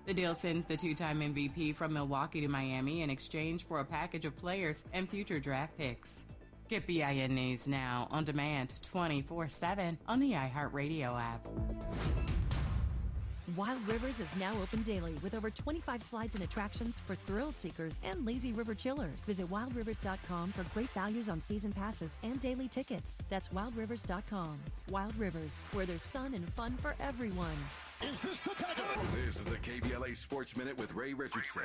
The deal sends the two-time MVP from Milwaukee to Miami in exchange for a package of players and future draft picks. Get BIN News now on demand 24/7 on the iHeartRadio app. Wild Rivers is now open daily with over 25 slides and attractions for thrill seekers and lazy river chillers. Visit wildrivers.com for great values on season passes and daily tickets. That's wildrivers.com. Wild Rivers, where there's sun and fun for everyone. Is this the time? This is the KBLA Sports Minute with Ray Richardson.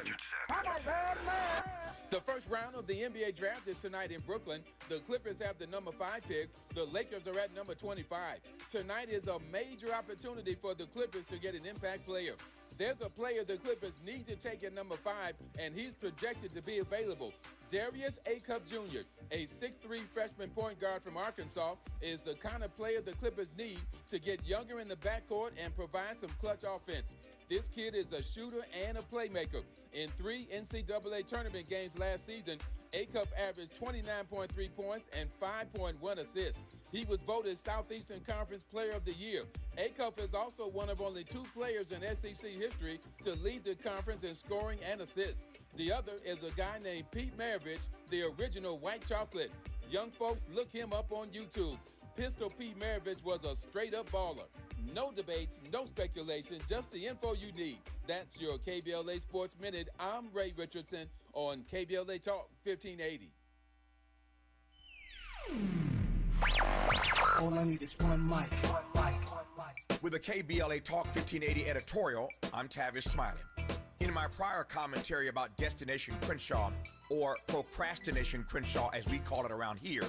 The first round of the NBA draft is tonight in Brooklyn. The Clippers have the number 5 pick. The Lakers are at number 25. Tonight is a major opportunity for the Clippers to get an impact player. There's a player the Clippers need to take at number 5, and he's projected to be available. Darius Acuff Jr., a 6'3" freshman point guard from Arkansas, is the kind of player the Clippers need to get younger in the backcourt and provide some clutch offense. This kid is a shooter and a playmaker. In 3 NCAA tournament games last season, Acuff averaged 29.3 points and 5.1 assists. He was voted Southeastern Conference Player of the Year. Acuff is also one of only 2 players in SEC history to lead the conference in scoring and assists. The other is a guy named Pete Maravich, the original White Chocolate. Young folks, look him up on YouTube. Pistol Pete Maravich was a straight-up baller. No debates, no speculation, just the info you need. That's your KBLA Sports Minute. I'm Ray Richardson on KBLA Talk 1580. All I need is one mic. With a KBLA Talk 1580 editorial, I'm Tavis Smiley. In my prior commentary about Destination Crenshaw, or Procrastination Crenshaw as we call it around here,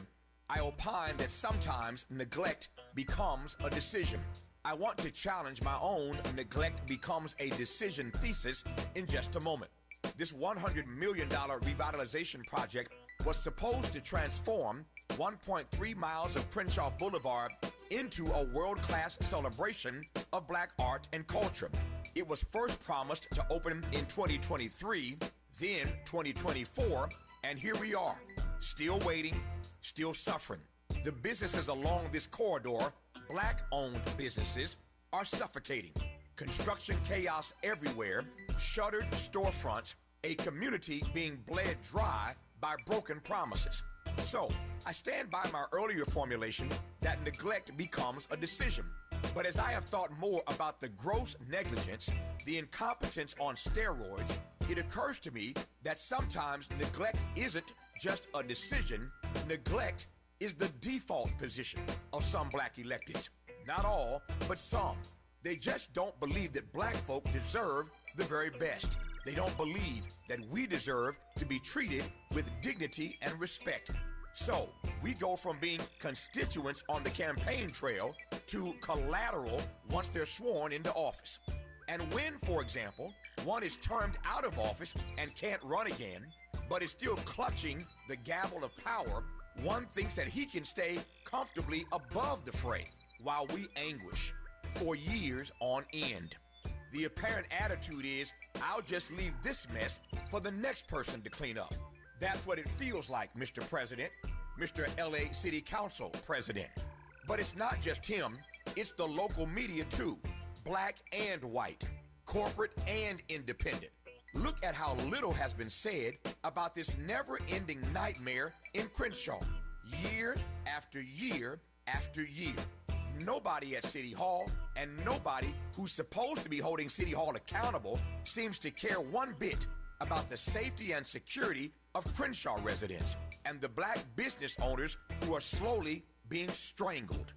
I opine that sometimes neglect becomes a decision. I want to challenge my own neglect becomes a decision thesis in just a moment. This $100 million revitalization project was supposed to transform 1.3 miles of Crenshaw Boulevard into a world-class celebration of black art and culture. It was first promised to open in 2023, then 2024, and here we are, still waiting, still suffering. The businesses along this corridor, black-owned businesses, are suffocating. Construction chaos everywhere, shuttered storefronts, a community being bled dry by broken promises. So, I stand by my earlier formulation that neglect becomes a decision. But as I have thought more about the gross negligence, the incompetence on steroids, it occurs to me that sometimes neglect isn't just a decision. Neglect is the default position of some black electeds. Not all, but some. They just don't believe that black folk deserve the very best. They don't believe that we deserve to be treated with dignity and respect. So, we go from being constituents on the campaign trail to collateral once they're sworn into office. And when, for example, one is termed out of office and can't run again, but is still clutching the gavel of power, one thinks that he can stay comfortably above the fray while we anguish for years on end. The apparent attitude is, I'll just leave this mess for the next person to clean up. That's what it feels like, Mr. President, Mr. LA City Council President. But it's not just him, it's the local media too, black and white, corporate and independent. Look at how little has been said about this never-ending nightmare in Crenshaw, year after year after year. Nobody at City Hall and nobody who's supposed to be holding City Hall accountable seems to care one bit about the safety and security of Crenshaw residents and the black business owners who are slowly being strangled.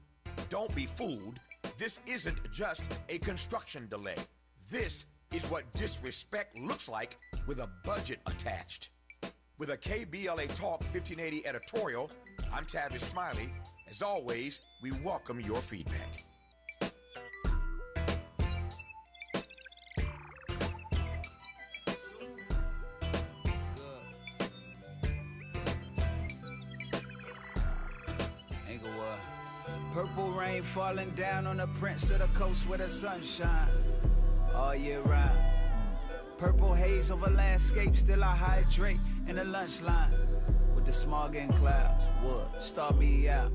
Don't be fooled. This isn't just a construction delay. This is what disrespect looks like with a budget attached. With a KBLA Talk 1580 editorial, I'm Tavis Smiley. As always, we welcome your feedback. Purple rain falling down on the prince of the coast where the sun shine all year round. Purple haze over landscape, still I hydrate in the lunch line with the smog and clouds. What? Start me out.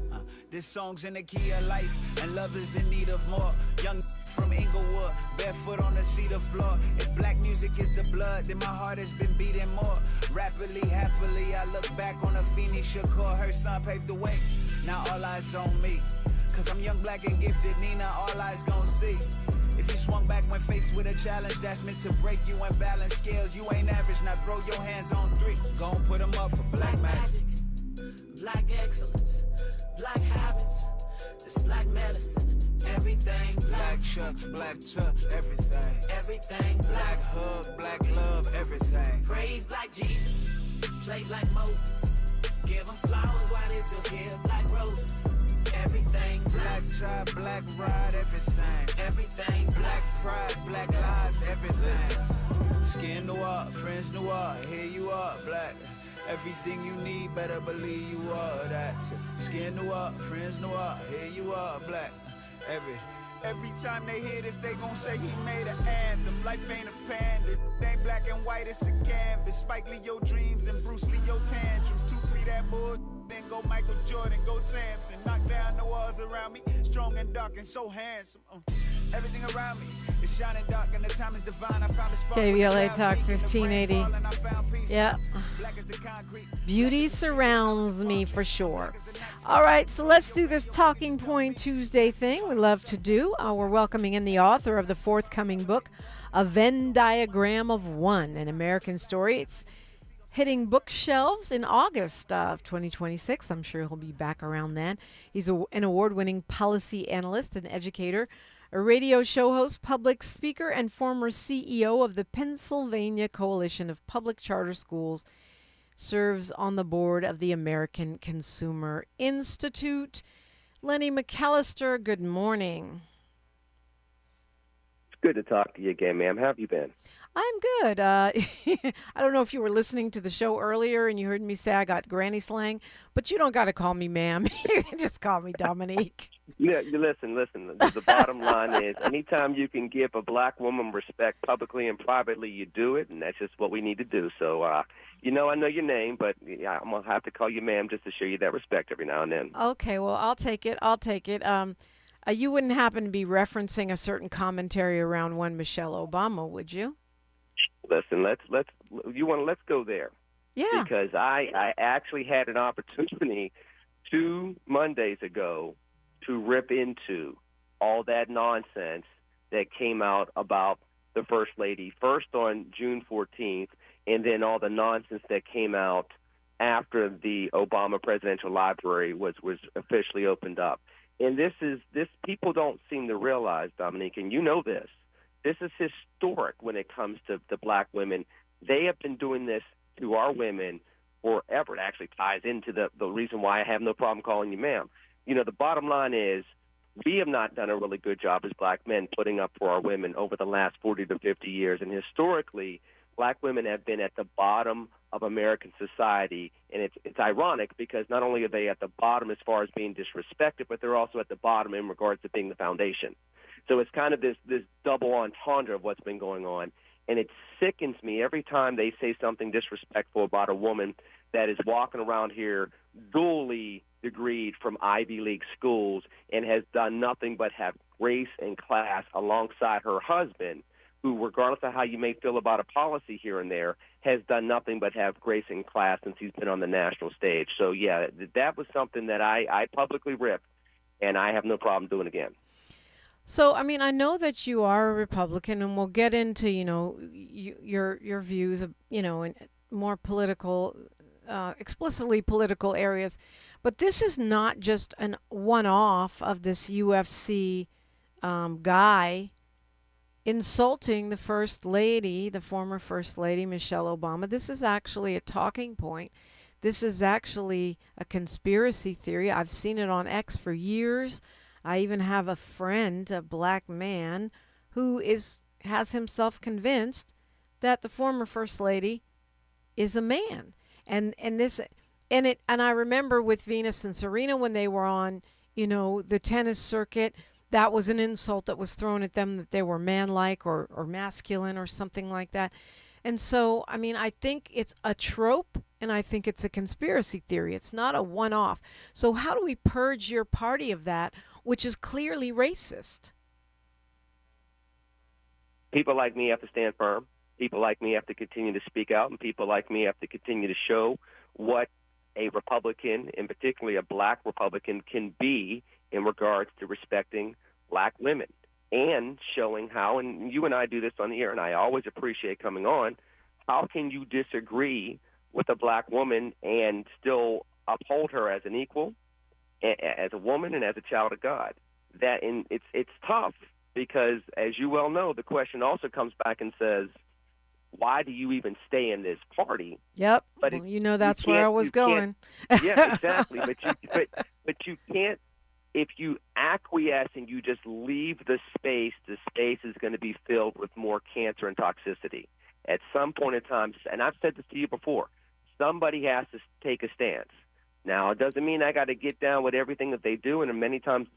This song's in the key of life, and love is in need of more. Young from Inglewood, barefoot on the cedar floor. If black music is the blood, then my heart has been beating more. Rapidly, happily, I look back on Afeni Shakur. Her son paved the way. Now all eyes on me. Cause I'm young, black, and gifted. Nina, all eyes gon' see. If you swung back when faced with a challenge that's meant to break you and balance scales, you ain't average. Now throw your hands on 3. Gon' put them up for black magic. Black excellence, black habits, this black medicine. Everything black chucks, everything. Everything black hug, black love, everything. Praise black Jesus, play black Moses. Give them flowers while they still give black roses. Everything black tie, black ride, everything. Everything black pride, black lives, everything. Skin noir, friends noir, here you are, black. Everything you need, better believe you are that. Skin noir, friends noir, here you are, black. Every time they hear this, they gon' say he made an anthem. Life ain't a panda, it ain't black and white, it's a canvas. Spike Lee your dreams and Bruce Lee your tantrums. 2-3 that bull, then go Michael Jordan, go Samson. Knock down the walls around me, strong and dark and so handsome. Everything around me is shining dark and the time is divine. I found a spark. KBLA Talk 1580. Yeah. Beauty surrounds me for sure. All right, so let's do this Talking Point Tuesday thing we love to do. We're welcoming in the author of the forthcoming book, A Venn Diagram of One, an American Story. It's hitting bookshelves in August of 2026. I'm sure he'll be back around then. He's an award-winning policy analyst and educator, a radio show host, public speaker, and former CEO of the Pennsylvania Coalition of Public Charter Schools. Serves on the board of the American Consumer Institute. Lenny McAllister, good morning. It's good to talk to you again, ma'am. How have you been? I'm good. I don't know if you were listening to the show earlier and you heard me say I got granny slang, but you don't got to call me ma'am. You can just call me Dominique. Yeah, you listen. The bottom line is anytime you can give a black woman respect publicly and privately, you do it, and that's just what we need to do. So, I know your name, but I'm going to have to call you ma'am just to show you that respect every now and then. Okay, well, I'll take it. You wouldn't happen to be referencing a certain commentary around one Michelle Obama, would you? Listen, let's go there. Yeah. Because I actually had an opportunity 2 Mondays ago to rip into all that nonsense that came out about the First Lady, first on June 14th, and then all the nonsense that came out after the Obama Presidential Library was officially opened up. And this people don't seem to realize, Dominique, and you know this. This is historic when it comes to black women. They have been doing this to our women forever. It actually ties into the reason why I have no problem calling you ma'am. The bottom line is we have not done a really good job as black men putting up for our women over the last 40 to 50 years. And historically, black women have been at the bottom of American society. And it's ironic because not only are they at the bottom as far as being disrespected, but they're also at the bottom in regards to being the foundation. So it's kind of this double entendre of what's been going on. And it sickens me every time they say something disrespectful about a woman that is walking around here dually degreed from Ivy League schools and has done nothing but have grace and class alongside her husband, who, regardless of how you may feel about a policy here and there, has done nothing but have grace and class since he's been on the national stage. So, yeah, that was something that I publicly ripped, and I have no problem doing again. So, I mean, I know that you are a Republican, and we'll get into, your views of, in more political, explicitly political areas. But this is not just an one-off of this UFC guy insulting the First Lady, the former First Lady, Michelle Obama. This is actually a talking point. This is actually a conspiracy theory. I've seen it on X for years. I even have a friend, a black man, who has himself convinced that the former First Lady is a man. And I remember with Venus and Serena when they were on, the tennis circuit, that was an insult that was thrown at them, that they were manlike or masculine or something like that. And so, I mean, I think it's a trope and I think it's a conspiracy theory. It's not a one-off. So how do we purge your party of that, which is clearly racist? People like me have to stand firm. People like me have to continue to speak out, and people like me have to continue to show what a Republican, and particularly a black Republican, can be in regards to respecting black women and showing how, and you and I do this on the air, and I always appreciate coming on, how can you disagree with a black woman and still uphold her as an equal, as a woman, and as a child of God? It's tough because, as you well know, the question also comes back and says, why do you even stay in this party? Yep. But well, that's where I was going. Yeah, exactly. But you can't, if you acquiesce and you just leave the space is going to be filled with more cancer and toxicity. At some point in time, and I've said this to you before, somebody has to take a stance. Now, it doesn't mean I got to get down with everything that they do, and many times,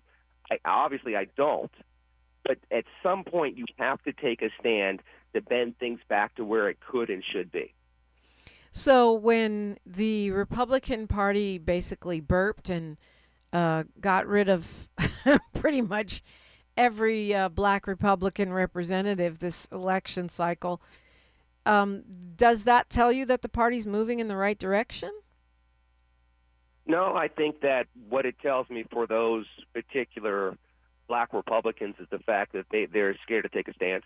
obviously I don't. But at some point, you have to take a stand to bend things back to where it could and should be. So when the Republican Party basically burped and got rid of pretty much every black Republican representative this election cycle, does that tell you that the party's moving in the right direction? No, I think that what it tells me for those particular black Republicans is the fact that they're scared to take a stance.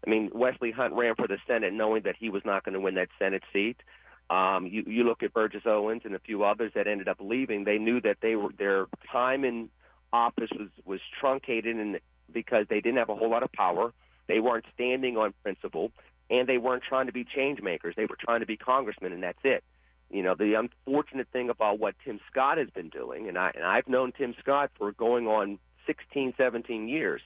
I mean, Wesley Hunt ran for the Senate knowing that he was not going to win that Senate seat. You look at Burgess Owens and a few others that ended up leaving. They knew that their time in office was truncated, and because they didn't have a whole lot of power, they weren't standing on principle, and they weren't trying to be change makers. They were trying to be congressmen, and that's it. You know, the unfortunate thing about what Tim Scott has been doing, and I've known Tim Scott for going on 16, 17 years,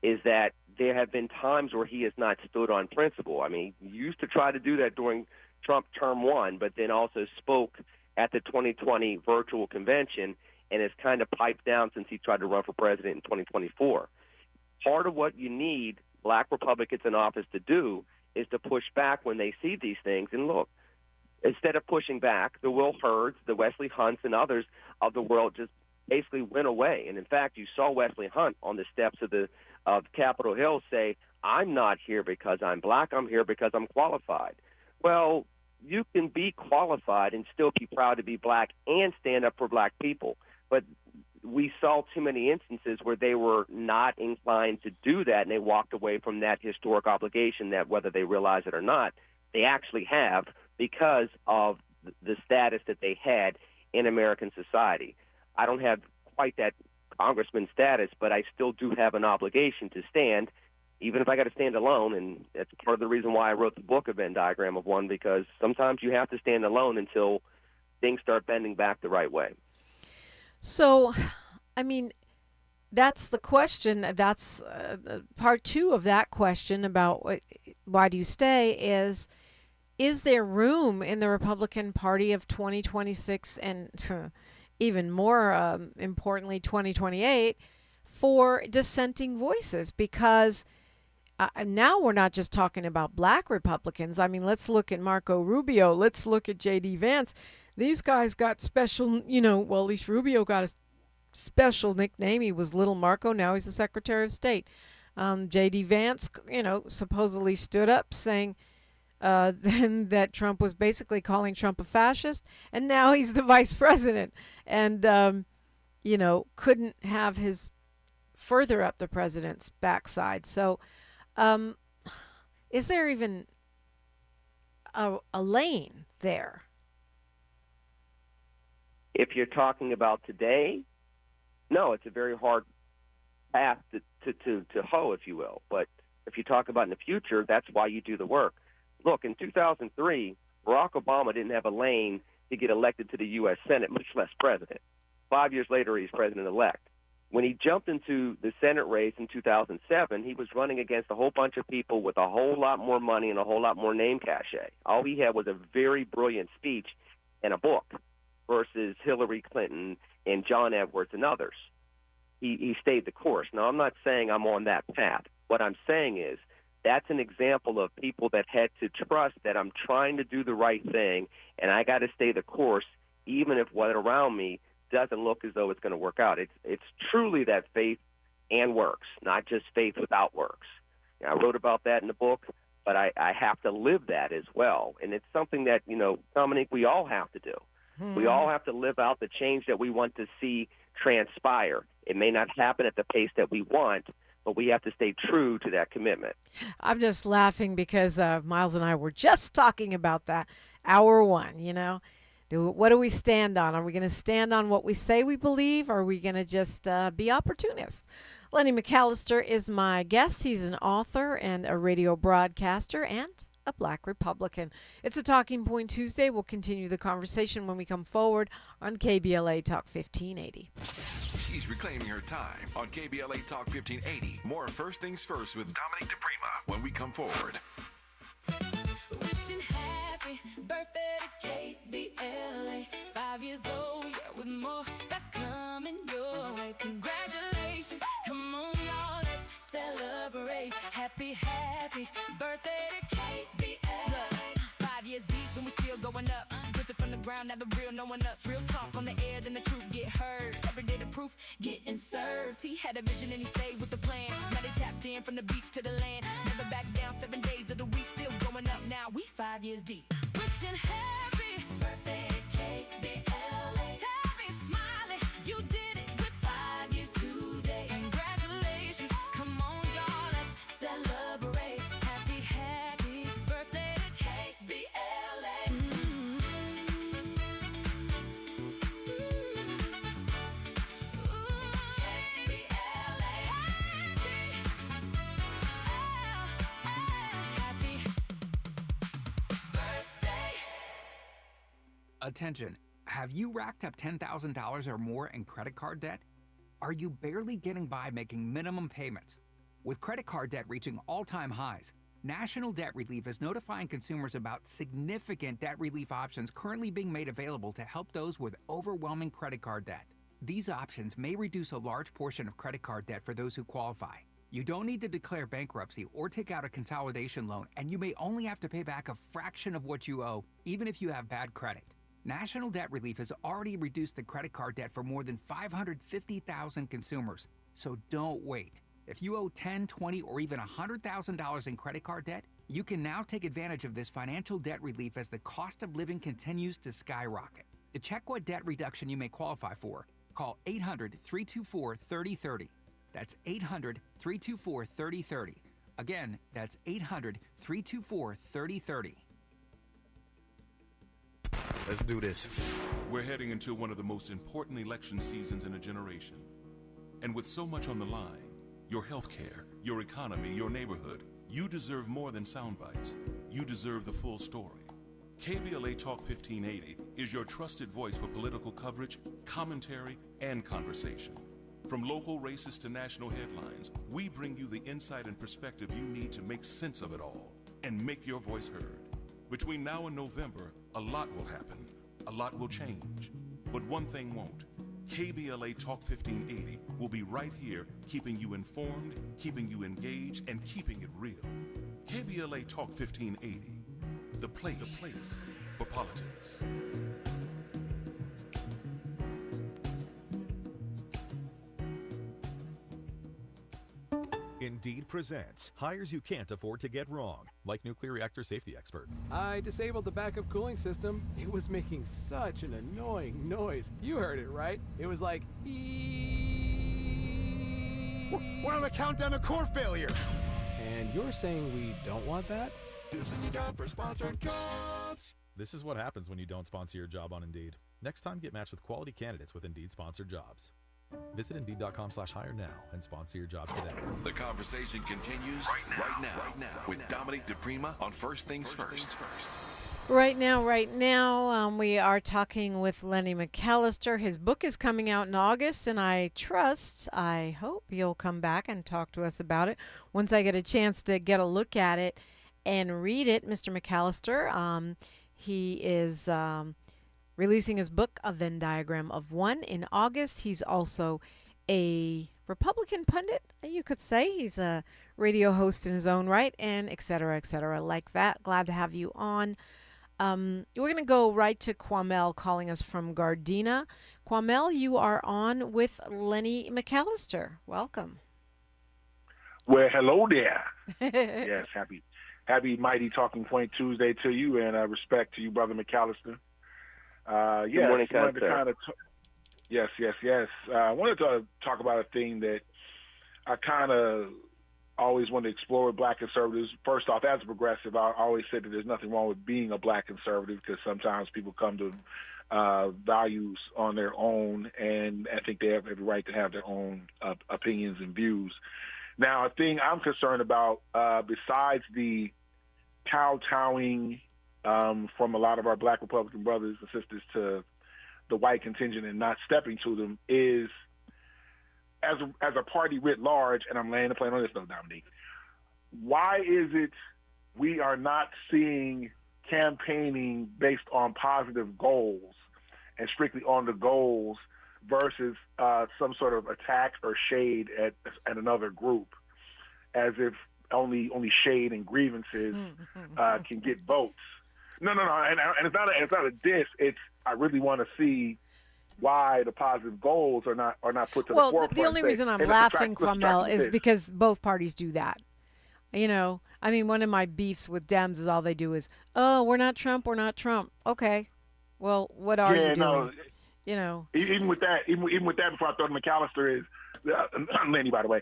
is that there have been times where he has not stood on principle. I mean, he used to try to do that during Trump term one, but then also spoke at the 2020 virtual convention and has kind of piped down since he tried to run for president in 2024. Part of what you need black Republicans in office to do is to push back when they see these things. And look, instead of pushing back, the Will Hurds, the Wesley Hunts, and others of the world just basically went away. And in fact, you saw Wesley Hunt on the steps of Capitol Hill say, "I'm not here because I'm black. I'm here because I'm qualified." Well, you can be qualified and still be proud to be black and stand up for black people. But we saw too many instances where they were not inclined to do that, and they walked away from that historic obligation that, whether they realize it or not, they actually have because of the status that they had in American society. I don't have quite that congressman status, but I still do have an obligation to stand, even if I got to stand alone. And that's part of the reason why I wrote the book, A Venn Diagram of One, because sometimes you have to stand alone until things start bending back the right way. So, I mean, that's the question. That's part two of that question about why do you stay is there room in the Republican Party of 2026 and even more importantly 2028 for dissenting voices? Because now we're not just talking about black Republicans. I mean, let's look at Marco Rubio. Let's look at J.D. Vance. These guys got special, well, at least Rubio got a special nickname. He was Little Marco. Now he's the Secretary of State. J.D. Vance, supposedly stood up saying then that Trump was basically calling Trump a fascist, and now he's the vice president and, couldn't have his further up the president's backside. So is there even a lane there? If you're talking about today, no, it's a very hard path to hoe, if you will. But if you talk about in the future, that's why you do the work. Look, in 2003, Barack Obama didn't have a lane to get elected to the U.S. Senate, much less president. 5 years later, he's president-elect. When he jumped into the Senate race in 2007, he was running against a whole bunch of people with a whole lot more money and a whole lot more name cachet. All he had was a very brilliant speech and a book versus Hillary Clinton and John Edwards and others. He stayed the course. Now, I'm not saying I'm on that path. What I'm saying is that's an example of people that had to trust that I'm trying to do the right thing, and I got to stay the course, even if what around me doesn't look as though it's going to work out. It's truly that faith and works, not just faith without works. I wrote about that in the book, but I have to live that as well. And it's something that, Dominic, we all have to do. We all have to live out the change that we want to see transpire. It may not happen at the pace that we want, but we have to stay true to that commitment. I'm just laughing because Miles and I were just talking about that hour one, What do we stand on? Are we going to stand on what we say we believe, or are we going to just be opportunists? Lenny McAllister is my guest. He's an author and a radio broadcaster and a Black Republican. It's a Talking Point Tuesday. We'll continue the conversation when we come forward on KBLA Talk 1580. She's reclaiming her time on KBLA Talk 1580. More First Things First with Dominic DePrima when we come forward. Wishing happy birthday to KBLA. 5 years old, yeah, with more that's coming your way. Congratulations, come on y'all, let's celebrate. Happy birthday to KBLA. Look, 5 years deep and we still going up. Built it from the ground, never real, no one else. Real talk on the air, then the truth get heard. Every day the proof getting served. He had a vision and he stayed with the plan. Now they tapped in from the beach to the land. Never back down, 7 days of the week, still going up now. We 5 years deep. Wishing happy birthday to KBLA. Happy smiling, you did it with 5 years today. Congratulations, come on y'all, let's celebrate. Happy birthday to KBLA. Attention, have you racked up $10,000 or more in credit card debt? Are you barely getting by making minimum payments? With credit card debt reaching all-time highs, National Debt Relief is notifying consumers about significant debt relief options currently being made available to help those with overwhelming credit card debt. These options may reduce a large portion of credit card debt for those who qualify. You don't need to declare bankruptcy or take out a consolidation loan, and you may only have to pay back a fraction of what you owe, even if you have bad credit. National Debt Relief has already reduced the credit card debt for more than 550,000 consumers, so don't wait. If you owe $10,000, $20,000, or even $100,000 in credit card debt, you can now take advantage of this financial debt relief as the cost of living continues to skyrocket. To check what debt reduction you may qualify for, call 800-324-3030. That's 800-324-3030. Again, that's 800-324-3030. Let's do this. We're heading into one of the most important election seasons in a generation. And with so much on the line, your health care, your economy, your neighborhood, you deserve more than sound bites. You deserve the full story. KBLA Talk 1580 is your trusted voice for political coverage, commentary, and conversation. From local races to national headlines, we bring you the insight and perspective you need to make sense of it all and make your voice heard. Between now and November, a lot will happen. A lot will change. But one thing won't. KBLA Talk 1580 will be right here, keeping you informed, keeping you engaged, and keeping it real. KBLA Talk 1580, the place for politics. Indeed presents hires you can't afford to get wrong, like nuclear reactor safety expert. I disabled the backup cooling system. It was making such an annoying noise. You heard it, right? It was like, We're on the countdown to core failure. And you're saying we don't want that? This is the job for sponsored jobs. This is what happens when you don't sponsor your job on Indeed. Next time, get matched with quality candidates with Indeed sponsored jobs. Visit Indeed.com/hire now and sponsor your job today. The conversation continues right now with Dominic DePrima on First Things First. Right now, we are talking with Lenny McAllister. His book is coming out in August, and I hope you'll come back and talk to us about it once I get a chance to get a look at it and read it. Mr. McAllister, he is releasing his book, A Venn Diagram of One, in August. He's also a Republican pundit, you could say. He's a radio host in his own right, and et cetera, like that. Glad to have you on. We're going to go right to Kwamel calling us from Gardena. Kwamel, you are on with Lenny McAllister. Welcome. Well, hello there. Yes, happy Mighty Talking Point Tuesday to you, and respect to you, Brother McAllister. Good morning, Yes. I wanted to talk about a thing that I kind of always wanted to explore with black conservatives. First off, as a progressive, I always said that there's nothing wrong with being a black conservative, because sometimes people come to values on their own, and I think they have every right to have their own opinions and views. Now, a thing I'm concerned about, besides the kowtowing from a lot of our black Republican brothers and sisters to the white contingent and not stepping to them, is as a party writ large, and I'm laying the plane on this though, Dominique, why is it we are not seeing campaigning based on positive goals and strictly on the goals versus some sort of attack or shade at another group, as if only shade and grievances can get votes? No, and it's not a diss. It's, I really want to see why the positive goals are not put to the forefront. Well, the only reason I'm laughing, Kwamel, is because both parties do that. You know, I mean, one of my beefs with Dems is all they do is, oh, we're not Trump. Okay, well, what are you doing? No, you know, even with that, before I throw to McAllister, is Lenny, by the way,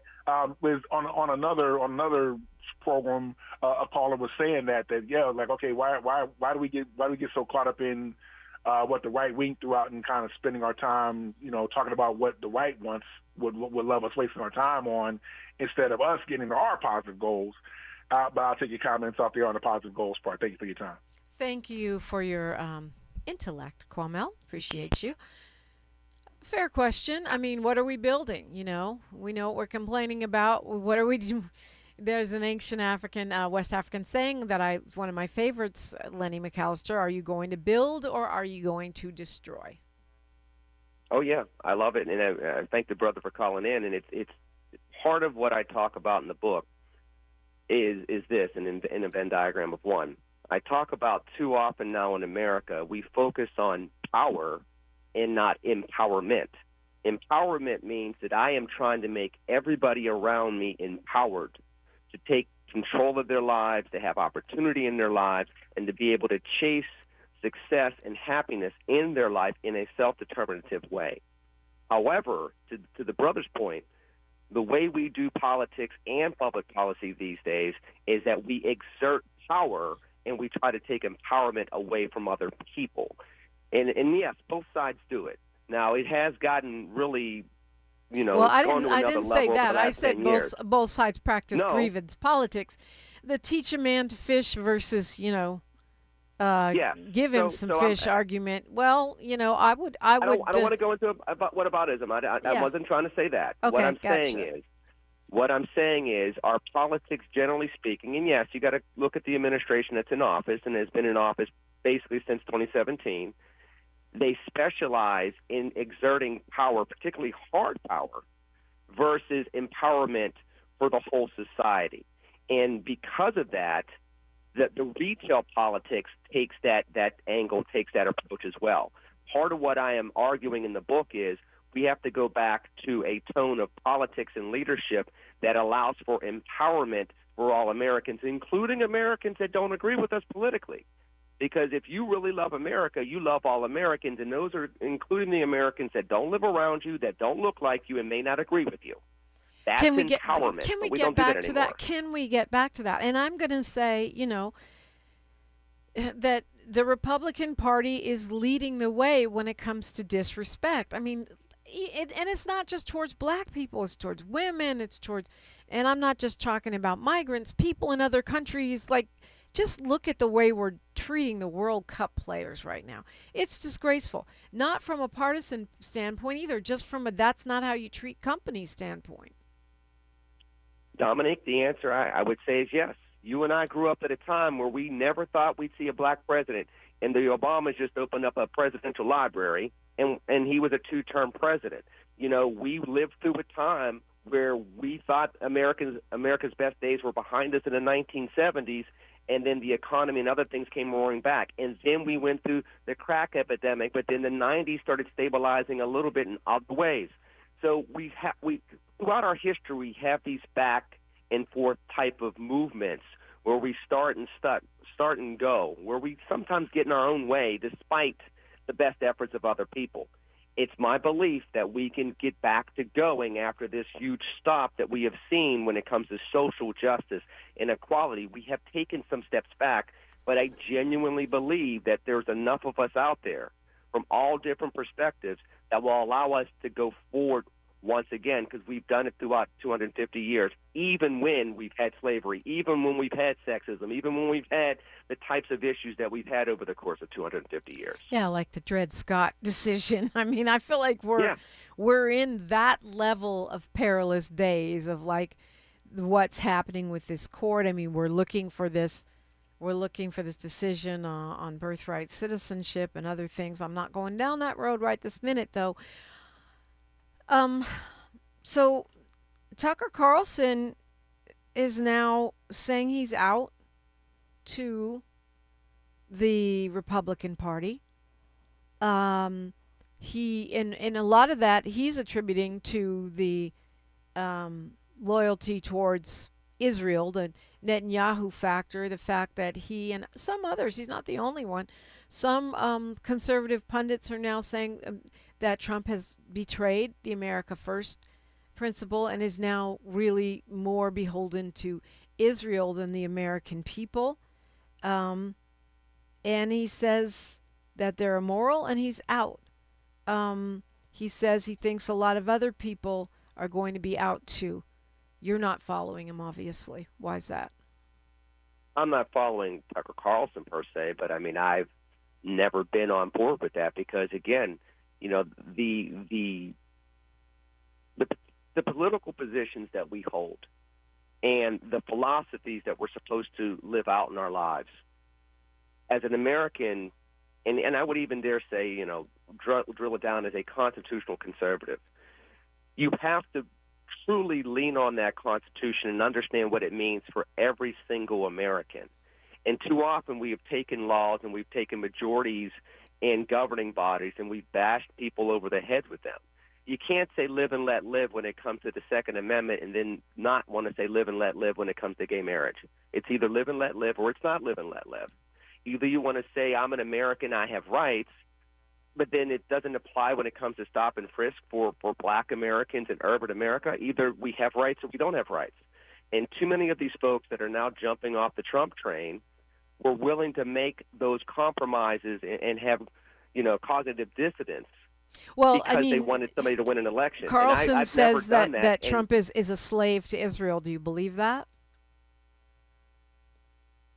was on another program, a caller was saying that yeah, like, okay, why do we get so caught up in what the right wing threw out and kind of spending our time, you know, talking about what the right wants would love us wasting our time on, instead of us getting to our positive goals. But I'll take your comments off there on the positive goals part. Thank you for your time. Thank you for your intellect, Kwamel. Appreciate you. Fair question. I mean, what are we building? You know, we know what we're complaining about. What are we doing? There's an ancient West African saying that one of my favorites, Lenny McAllister. Are you going to build or are you going to destroy? Oh yeah, I love it, and I thank the brother for calling in. And it's part of what I talk about in the book is this, and in a Venn diagram of one. I talk about too often now in America, we focus on power and not empowerment. Empowerment means that I am trying to make everybody around me empowered to take control of their lives, to have opportunity in their lives, and to be able to chase success and happiness in their life in a self-determinative way. However, to the brother's point, the way we do politics and public policy these days is that we exert power and we try to take empowerment away from other people. And yes, both sides do it. Now, it has gotten really, you know, well, I didn't say that. I said both sides practice grievance politics. The teach a man to fish versus, you know, give him some fish argument. Well, you know, I don't want to go into whataboutism. I wasn't trying to say that. Okay, What I'm saying is our politics, generally speaking, and yes, you got to look at the administration that's in office and has been in office basically since 2017. They specialize in exerting power, particularly hard power, versus empowerment for the whole society. And because of that, the retail politics takes that angle, takes that approach as well. Part of what I am arguing in the book is we have to go back to a tone of politics and leadership that allows for empowerment for all Americans, including Americans that don't agree with us politically. Because if you really love America, you love all Americans, and those are including the Americans that don't live around you, that don't look like you, and may not agree with you. That's empowerment. Can we get back to that? Can we get back to that? And I'm going to say, you know, that the Republican Party is leading the way when it comes to disrespect. I mean, and it's not just towards black people, it's towards women, it's towards, and I'm not just talking about migrants, people in other countries. Like, just look at the way we're treating the World Cup players right now. It's disgraceful. Not from a partisan standpoint either, just from a that's not how you treat companies standpoint. Dominic, the answer I would say is yes. You and I grew up at a time where we never thought we'd see a black president, and the Obamas just opened up a presidential library, and he was a 2-term president. You know, we lived through a time where we thought America's best days were behind us in the 1970s, and then the economy and other things came roaring back. And then we went through the crack epidemic, but then the 90s started stabilizing a little bit in other ways. So we throughout our history, we have these back and forth type of movements where we start and go, where we sometimes get in our own way despite the best efforts of other people. It's my belief that we can get back to going after this huge stop that we have seen when it comes to social justice and equality. We have taken some steps back, but I genuinely believe that there's enough of us out there from all different perspectives that will allow us to go forward once again, because we've done it throughout 250 years, even when we've had slavery, even when we've had sexism, even when we've had the types of issues that we've had over the course of 250 years. Yeah, like the Dred Scott decision. I mean, I feel like we're in that level of perilous days of like what's happening with this court. I mean, we're looking for this decision on birthright citizenship and other things. I'm not going down that road right this minute, though. So Tucker Carlson is now saying he's out to the Republican Party. He in a lot of that he's attributing to the loyalty towards Israel, the Netanyahu factor, the fact that he and some others, he's not the only one, some conservative pundits are now saying that Trump has betrayed the America First principle and is now really more beholden to Israel than the American people. And he says that they're immoral, and he's out. He says he thinks a lot of other people are going to be out too. You're not following him, obviously. Why is that? I'm not following Tucker Carlson per se, but I mean, I've never been on board with that because, again, you know, the political positions that we hold and the philosophies that we're supposed to live out in our lives as an American, and I would even dare say, you know, drill it down as a constitutional conservative, you have to truly lean on that Constitution and understand what it means for every single American. And too often we have taken laws and we've taken majorities in governing bodies and we've bashed people over the head with them. You can't say live and let live when it comes to the Second Amendment and then not want to say live and let live when it comes to gay marriage. It's either live and let live or it's not live and let live. Either you want to say I'm an American, I have rights, but then it doesn't apply when it comes to stop and frisk for black Americans in urban America. Either we have rights or we don't have rights. And too many of these folks that are now jumping off the Trump train were willing to make those compromises and have, you know, cognitive dissonance. Well, because I mean, they wanted somebody to win an election. Carlson I've says never done that Trump is a slave to Israel. Do you believe that?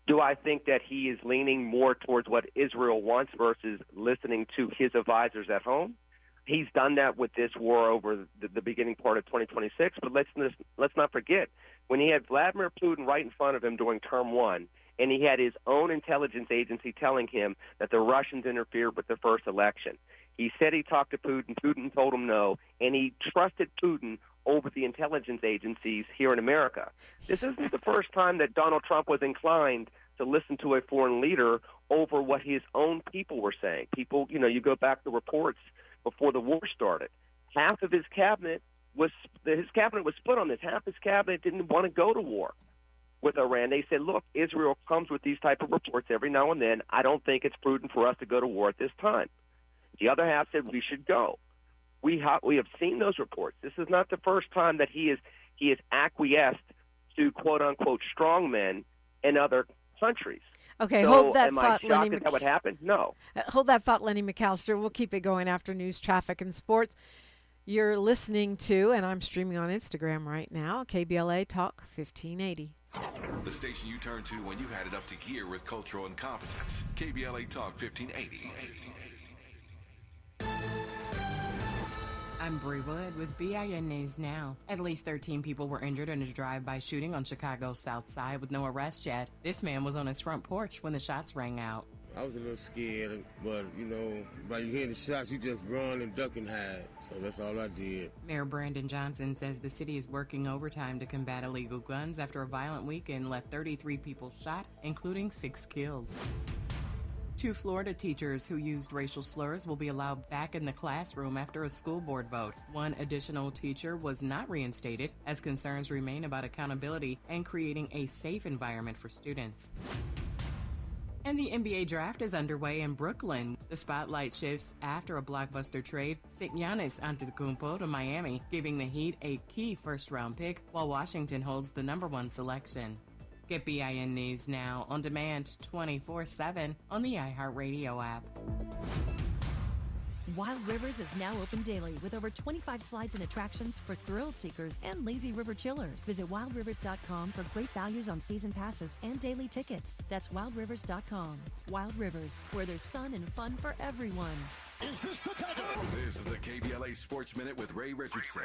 Do I think that he is leaning more towards what Israel wants versus listening to his advisors at home? He's done that with this war over the beginning part of 2026. But let's not forget, when he had Vladimir Putin right in front of him during term one, and he had his own intelligence agency telling him that the Russians interfered with the first election. He said he talked to Putin. Putin told him no, and he trusted Putin over the intelligence agencies here in America. This isn't the first time that Donald Trump was inclined to listen to a foreign leader over what his own people were saying. People, you know, you go back to reports before the war started. Half of his cabinet was split on this. Half his cabinet didn't want to go to war with Iran. They said, look, Israel comes with these type of reports every now and then. I don't think it's prudent for us to go to war at this time. The other half said we should go. We have seen those reports. This is not the first time that he is acquiesced to quote unquote strongmen in other countries. Okay, so hold that am thought, I Lenny. shocked that would happen? No. Hold that thought, Lenny McAllister. We'll keep it going after news, traffic, and sports. You're listening to, and I'm streaming on Instagram right now, KBLA Talk 1580. The station you turn to when you've had it up to gear with cultural incompetence. KBLA Talk 1580. I'm Bree Wood with BIN News Now. At least 13 people were injured in a drive-by shooting on Chicago's South Side with no arrest yet. This man was on his front porch when the shots rang out. I was a little scared, but, by you hearing the shots, you just run and duck and hide. So that's all I did. Mayor Brandon Johnson says the city is working overtime to combat illegal guns after a violent weekend left 33 people shot, including 6 killed. 2 Florida teachers who used racial slurs will be allowed back in the classroom after a school board vote. 1 additional teacher was not reinstated as concerns remain about accountability and creating a safe environment for students. And the NBA draft is underway in Brooklyn. The spotlight shifts after a blockbuster trade sent Giannis Antetokounmpo to Miami, giving the Heat a key first-round pick while Washington holds the number 1 selection. Get BIN News Now on demand 24/7 on the iHeartRadio app. Wild Rivers is now open daily with over 25 slides and attractions for thrill seekers and lazy river chillers. Visit wildrivers.com for great values on season passes and daily tickets. That's wildrivers.com. Wild Rivers, where there's sun and fun for everyone. This is the KBLA Sports Minute with Ray Richardson.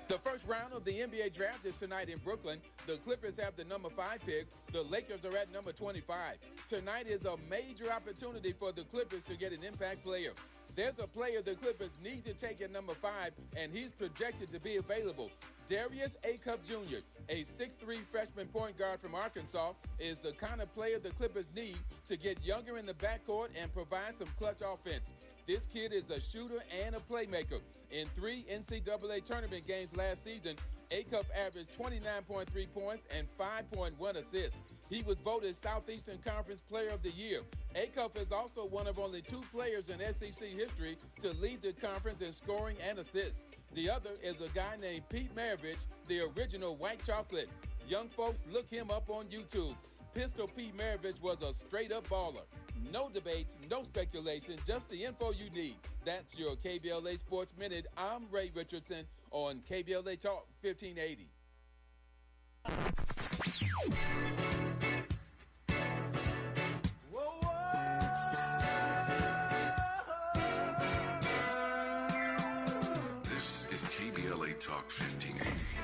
The first round of the NBA draft is tonight in Brooklyn. The Clippers have the number 5 pick. The Lakers are at number 25. Tonight is a major opportunity for the Clippers to get an impact player. There's a player the Clippers need to take at number 5, and he's projected to be available. Darius Acuff Jr., a 6'3" freshman point guard from Arkansas, is the kind of player the Clippers need to get younger in the backcourt and provide some clutch offense. This kid is a shooter and a playmaker. In 3 NCAA tournament games last season, Acuff averaged 29.3 points and 5.1 assists. He was voted Southeastern Conference Player of the Year. Acuff is also one of only 2 players in SEC history to lead the conference in scoring and assists. The other is a guy named Pete Maravich, the original White Chocolate. Young folks, look him up on YouTube. Pistol Pete Maravich was a straight-up baller. No debates, no speculation, just the info you need. That's your KBLA Sports Minute. I'm Ray Richardson on KBLA Talk 1580. This is KBLA Talk 1580.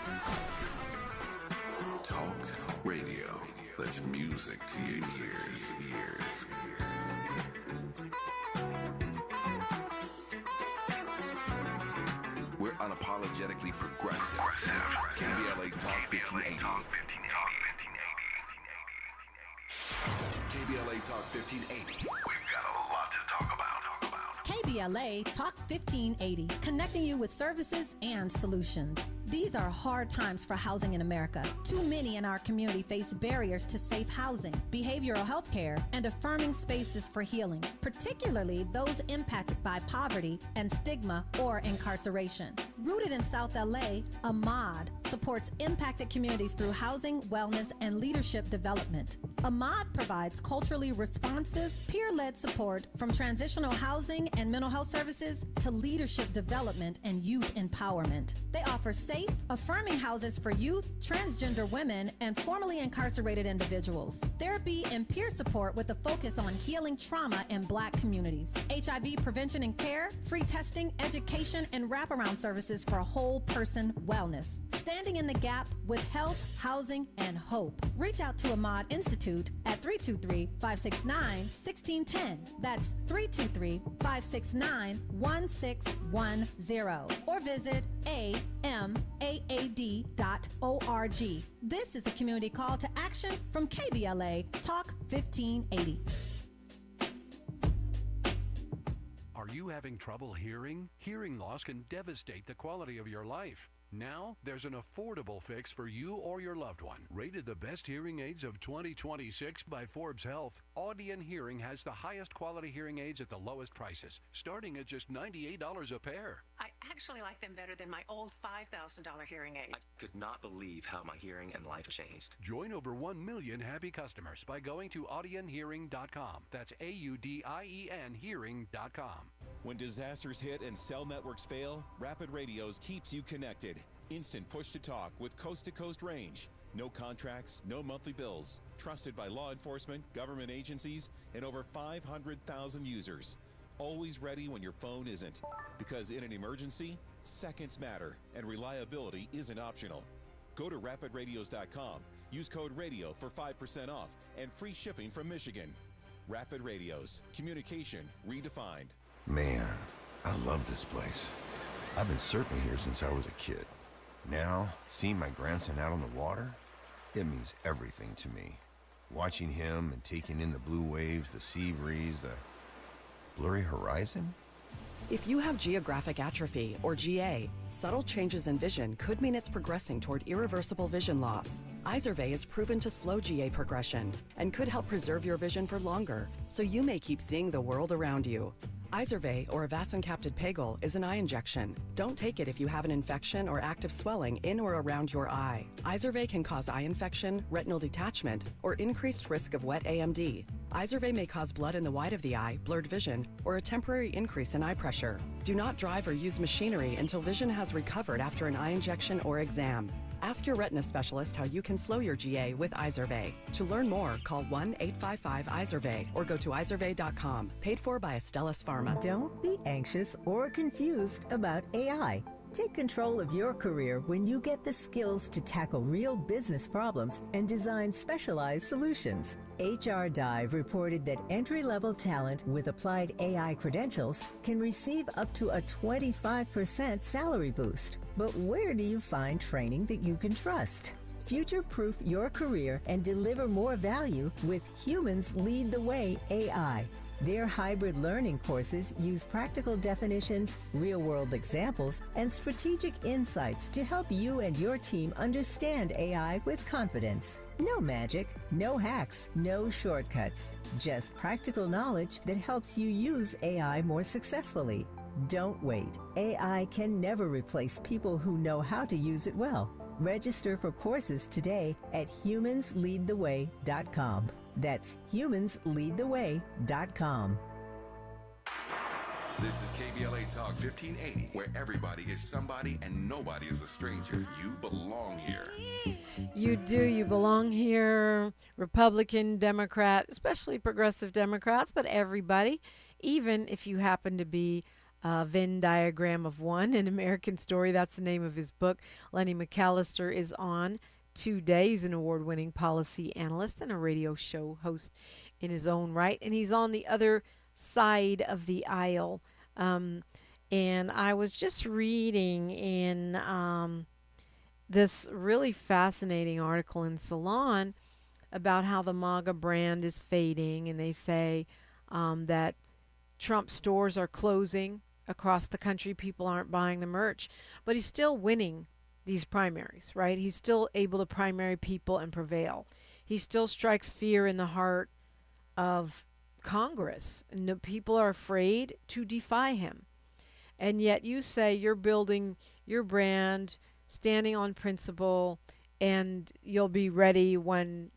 Talk radio. That's music to your ears. We're unapologetically progressive. KBLA Talk 1580. KBLA Talk 1580. We've got a lot to talk about. KBLA Talk 1580, connecting you with services and solutions. These are hard times for housing in America. Too many in our community face barriers to safe housing, behavioral health care, and affirming spaces for healing, particularly those impacted by poverty and stigma or incarceration. Rooted in South LA, AMAD supports impacted communities through housing, wellness, and leadership development. AMAD provides culturally responsive, peer-led support from transitional housing and mental health services to leadership development and youth empowerment. They offer safe, affirming houses for youth, transgender women, and formerly incarcerated individuals. Therapy and peer support with a focus on healing trauma in Black communities. HIV prevention and care, free testing, education, and wraparound services for whole person wellness. Standing in the gap with health, housing, and hope. Reach out to AMAD Institute at 323-569-1610. That's 323-569-1610. Or visit amaad.org. This is a community call to action from KBLA Talk 1580. Are you having trouble hearing? Hearing loss can devastate the quality of your life. Now, there's an affordable fix for you or your loved one. Rated the best hearing aids of 2026 by Forbes Health, Audion Hearing has the highest quality hearing aids at the lowest prices, starting at just $98 a pair. I actually like them better than my old $5,000 hearing aid. I could not believe how my hearing and life changed. Join over 1 million happy customers by going to audionhearing.com. That's AUDIEN hearing.com. When disasters hit and cell networks fail, Rapid Radios keeps you connected. Instant push-to-talk with coast-to-coast range. No contracts, no monthly bills. Trusted by law enforcement, government agencies, and over 500,000 users. Always ready when your phone isn't. Because in an emergency, seconds matter, and reliability isn't optional. Go to rapidradios.com. Use code RADIO for 5% off and free shipping from Michigan. Rapid Radios. Communication redefined. Man, I love this place. I've been surfing here since I was a kid. Now, seeing my grandson out on the water, it means everything to me. Watching him and taking in the blue waves, the sea breeze, the blurry horizon. If you have geographic atrophy, or GA, subtle changes in vision could mean it's progressing toward irreversible vision loss. Izervay is proven to slow GA progression and could help preserve your vision for longer, so you may keep seeing the world around you. Izervay, or avacincaptad pegol, is an eye injection. Don't take it if you have an infection or active swelling in or around your eye. Izervay can cause eye infection, retinal detachment, or increased risk of wet AMD. Izervay may cause blood in the white of the eye, blurred vision, or a temporary increase in eye pressure. Do not drive or use machinery until vision has recovered after an eye injection or exam. Ask your retina specialist how you can slow your GA with Izervay. To learn more, call 1-855-IZERVAY or go to izervay.com. Paid for by Astellas Pharma. Don't be anxious or confused about AI. Take control of your career when you get the skills to tackle real business problems and design specialized solutions. HR Dive reported that entry-level talent with applied AI credentials can receive up to a 25% salary boost. But where do you find training that you can trust? Future-proof your career and deliver more value with Humans Lead the Way AI. Their hybrid learning courses use practical definitions, real-world examples, and strategic insights to help you and your team understand AI with confidence. No magic, no hacks, no shortcuts. Just practical knowledge that helps you use AI more successfully. Don't wait. AI can never replace people who know how to use it well. Register for courses today at humansleadtheway.com. That's humansleadtheway.com. This is KBLA Talk 1580, where everybody is somebody and nobody is a stranger. You belong here. You do. You belong here. Republican, Democrat, especially progressive Democrats, but everybody, even if you happen to be a Venn diagram of one, an American Story. That's the name of his book. Lenny McAllister is on today. He's an award-winning policy analyst and a radio show host in his own right, and he's on the other side of the aisle. And I was just reading in this really fascinating article in Salon about how the MAGA brand is fading, and they say that Trump stores are closing across the country. People aren't buying the merch, but he's still winning these primaries, right? He's still able to primary people and prevail. He still strikes fear in the heart of Congress. And people are afraid to defy him. And yet you say you're building your brand, standing on principle, and you'll be ready when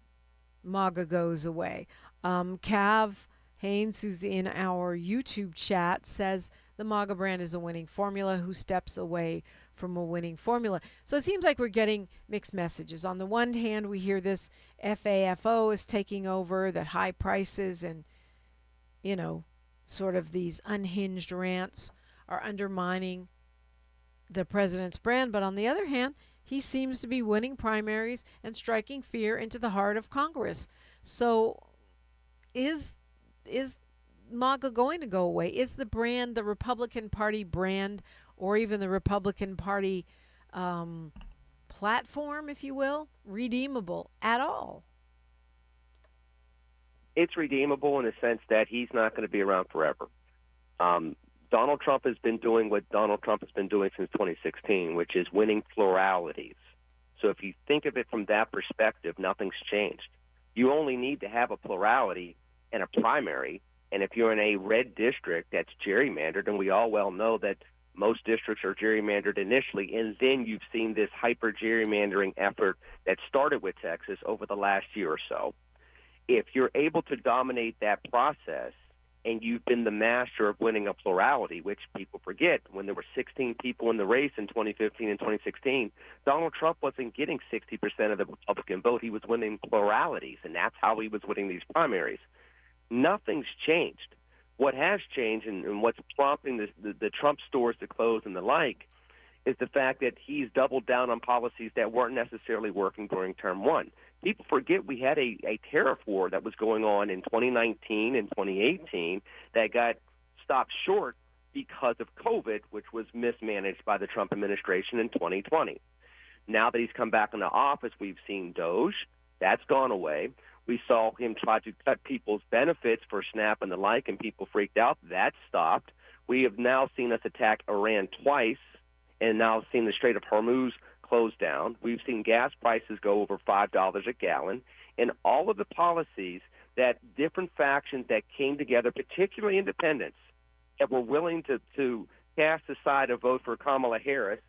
MAGA goes away. Cav Haynes, who's in our YouTube chat, says the MAGA brand is a winning formula. Who steps away from a winning formula? So it seems like we're getting mixed messages. On the one hand, we hear this FAFO is taking over, that high prices and, you know, sort of these unhinged rants are undermining the president's brand. But on the other hand, he seems to be winning primaries and striking fear into the heart of Congress. So is MAGA going to go away? Is the brand, the Republican Party brand, or even the Republican Party platform, if you will, redeemable at all? It's redeemable in the sense that he's not going to be around forever. Donald Trump has been doing what Donald Trump has been doing since 2016, which is winning pluralities. So if you think of it from that perspective, nothing's changed. You only need to have a plurality and a primary, and if you're in a red district that's gerrymandered, and we all well know that most districts are gerrymandered initially, and then you've seen this hyper-gerrymandering effort that started with Texas over the last year or so. If you're able to dominate that process and you've been the master of winning a plurality, which people forget, when there were 16 people in the race in 2015 and 2016, Donald Trump wasn't getting 60% of the Republican vote. He was winning pluralities, and that's how he was winning these primaries. Nothing's changed. What has changed and what's prompting the Trump stores to close and the like is the fact that he's doubled down on policies that weren't necessarily working during term one. People forget we had a tariff war that was going on in 2019 and 2018 that got stopped short because of COVID, which was mismanaged by the Trump administration in 2020. Now that he's come back into office, we've seen DOGE. That's gone away. We saw him try to cut people's benefits for SNAP and the like, and people freaked out. That stopped. We have now seen us attack Iran twice, and now seen the Strait of Hormuz close down. We've seen gas prices go over $5 a gallon, and all of the policies that different factions that came together, particularly independents, that were willing to cast aside a vote for Kamala Harris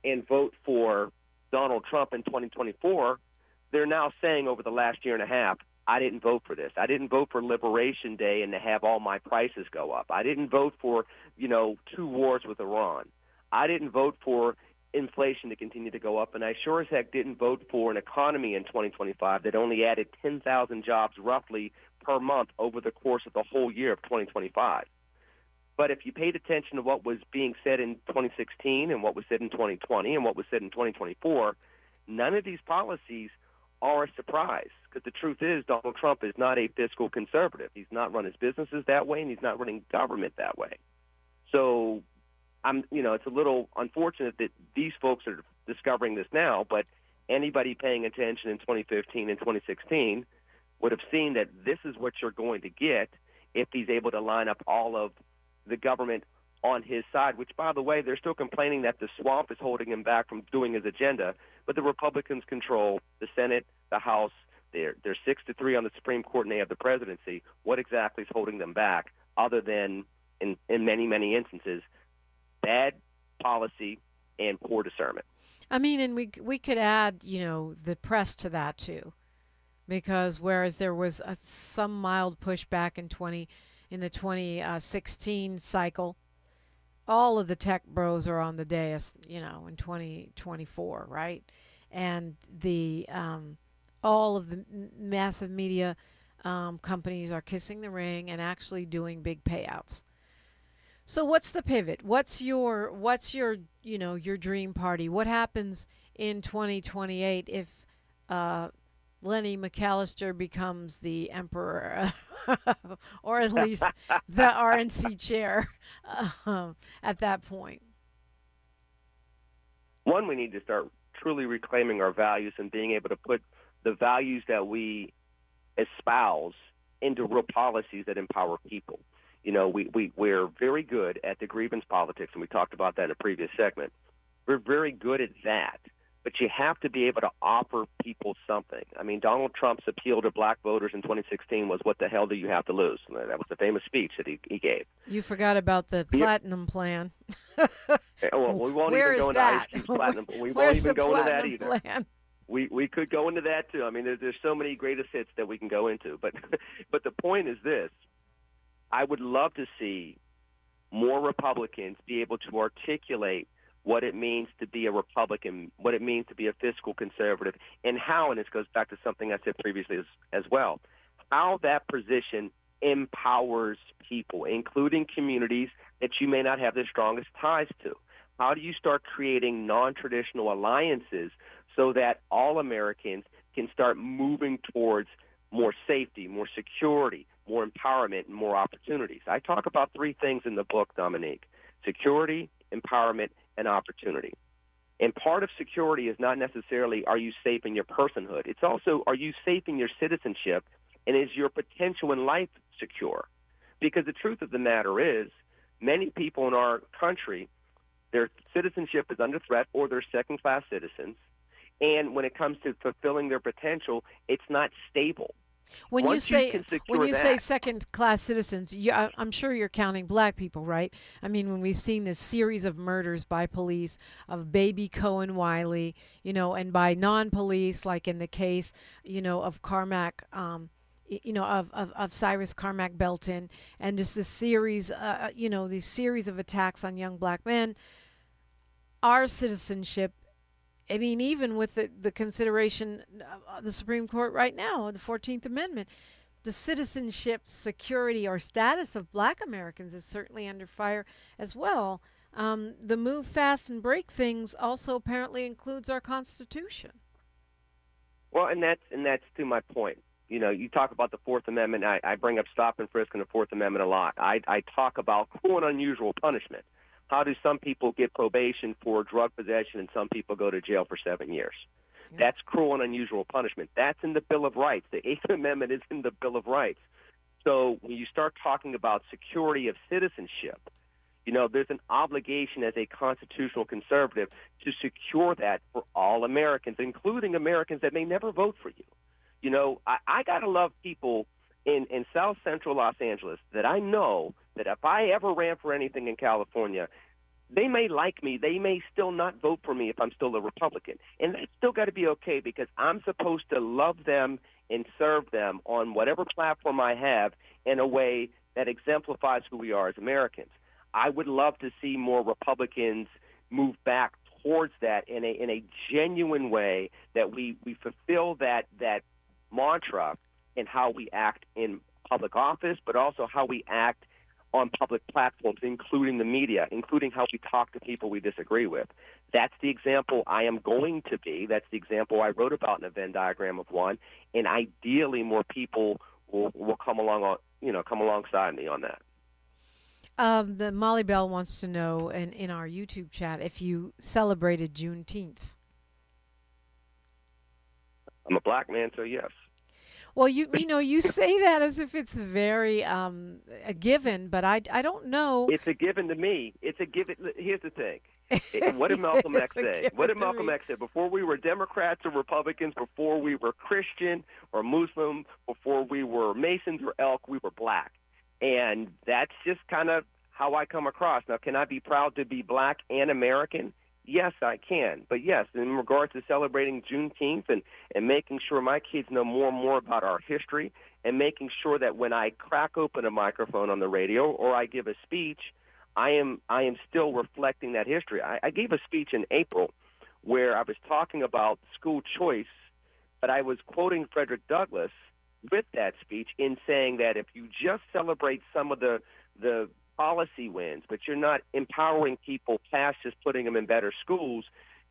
and vote for Donald Trump in 2024, they're now saying over the last year and a half, I didn't vote for this. I didn't vote for Liberation Day and to have all my prices go up. I didn't vote for, 2 wars with Iran. I didn't vote for inflation to continue to go up, and I sure as heck didn't vote for an economy in 2025 that only added 10,000 jobs roughly per month over the course of the whole year of 2025. But if you paid attention to what was being said in 2016 and what was said in 2020 and what was said in 2024, none of these policies are a surprise, because the truth is Donald Trump is not a fiscal conservative. He's not run his businesses that way, and he's not running government that way. So it's a little unfortunate that these folks are discovering this now, but anybody paying attention in 2015 and 2016 would have seen that this is what you're going to get if he's able to line up all of the government on his side, which, by the way, they're still complaining that the swamp is holding him back from doing his agenda, but the Republicans control the Senate, the House. They're 6-3 on the Supreme Court, and they have the presidency. What exactly is holding them back, other than, in many, many instances, bad policy and poor discernment? I mean, and we could add, the press to that too, because whereas there was some mild pushback in the 2016 cycle, all of the tech bros are on the dais, in 2024, right? And the all of the massive media companies are kissing the ring and actually doing big payouts. So what's the pivot? What's your your dream party? What happens in 2028 if Lenny McAllister becomes the emperor, or at least the RNC chair at that point? One, we need to start truly reclaiming our values and being able to put the values that we espouse into real policies that empower people. We're very good at the grievance politics, and we talked about that in a previous segment. We're very good at that, but you have to be able to offer people something. I mean, Donald Trump's appeal to black voters in 2016 was, what the hell do you have to lose? That was the famous speech that he gave. You forgot about the platinum plan. Well, we won't Where even go is into that? Ice Cube's platinum. We won't Where's even the go into that platinum either. plan? We could go into that too. I mean, there's so many greatest hits that we can go into. But the point is this. I would love to see more Republicans be able to articulate what it means to be a Republican, what it means to be a fiscal conservative, and how, and this goes back to something I said previously as well, how that position empowers people, including communities that you may not have the strongest ties to. How do you start creating non-traditional alliances so that all Americans can start moving towards more safety, more security, more empowerment, and more opportunities? I talk about 3 things in the book, Dominique: security, empowerment, and opportunity. And part of security is not necessarily, are you safe in your personhood? It's also, are you safe in your citizenship, and is your potential in life secure? Because the truth of the matter is, many people in our country, their citizenship is under threat, or they're second-class citizens. And when it comes to fulfilling their potential, it's not stable. When you say second-class citizens, I'm sure you're counting black people, right? I mean, when we've seen this series of murders by police of baby Cohen Wiley, and by non-police, like in the case, of Carmack, of Cyrus Carmack Belton, and just this series, these series of attacks on young black men, our citizenship, I mean, even with the consideration of the Supreme Court right now, the 14th Amendment, the citizenship, security, or status of Black Americans is certainly under fire as well. The move fast and break things also apparently includes our Constitution. Well, and that's to my point. You know, you talk about the Fourth Amendment. I bring up stop and frisk and the Fourth Amendment a lot. I talk about cruel and unusual punishment. How do some people get probation for drug possession and some people go to jail for 7 years? Yeah. That's cruel and unusual punishment. That's in the Bill of Rights. The Eighth Amendment is in the Bill of Rights. So when you start talking about security of citizenship, you know, there's an obligation as a constitutional conservative to secure that for all Americans, including Americans that may never vote for you. You know, I got to love people in South Central Los Angeles that I know that if I ever ran for anything in California, they may like me. They may still not vote for me if I'm still a Republican. And that's still got to be okay because I'm supposed to love them and serve them on whatever platform I have in a way that exemplifies who we are as Americans. I would love to see more Republicans move back towards that in a genuine way, that we fulfill that mantra in how we act in public office, but also how we act on public platforms, including the media, including how we talk to people we disagree with. That's the example I am going to be. That's the example I wrote about in a Venn diagram of one. And ideally, more people will come alongside me on that. The Molly Bell wants to know in our YouTube chat if you celebrated Juneteenth. I'm a black man, so yes. Well, you say that as if it's very a given, but I don't know. It's a given to me. It's a given. Here's the thing. What did Malcolm X say? What did Malcolm X say? Before we were Democrats or Republicans, before we were Christian or Muslim, before we were Masons or Elk, we were black. And that's just kind of how I come across. Now, can I be proud to be black and American? Yes, I can. But yes, in regards to celebrating Juneteenth and making sure my kids know more and more about our history, and making sure that when I crack open a microphone on the radio or I give a speech, I am still reflecting that history. I gave a speech in April where I was talking about school choice, but I was quoting Frederick Douglass with that speech in saying that if you just celebrate some of the policy wins, but you're not empowering people past just putting them in better schools,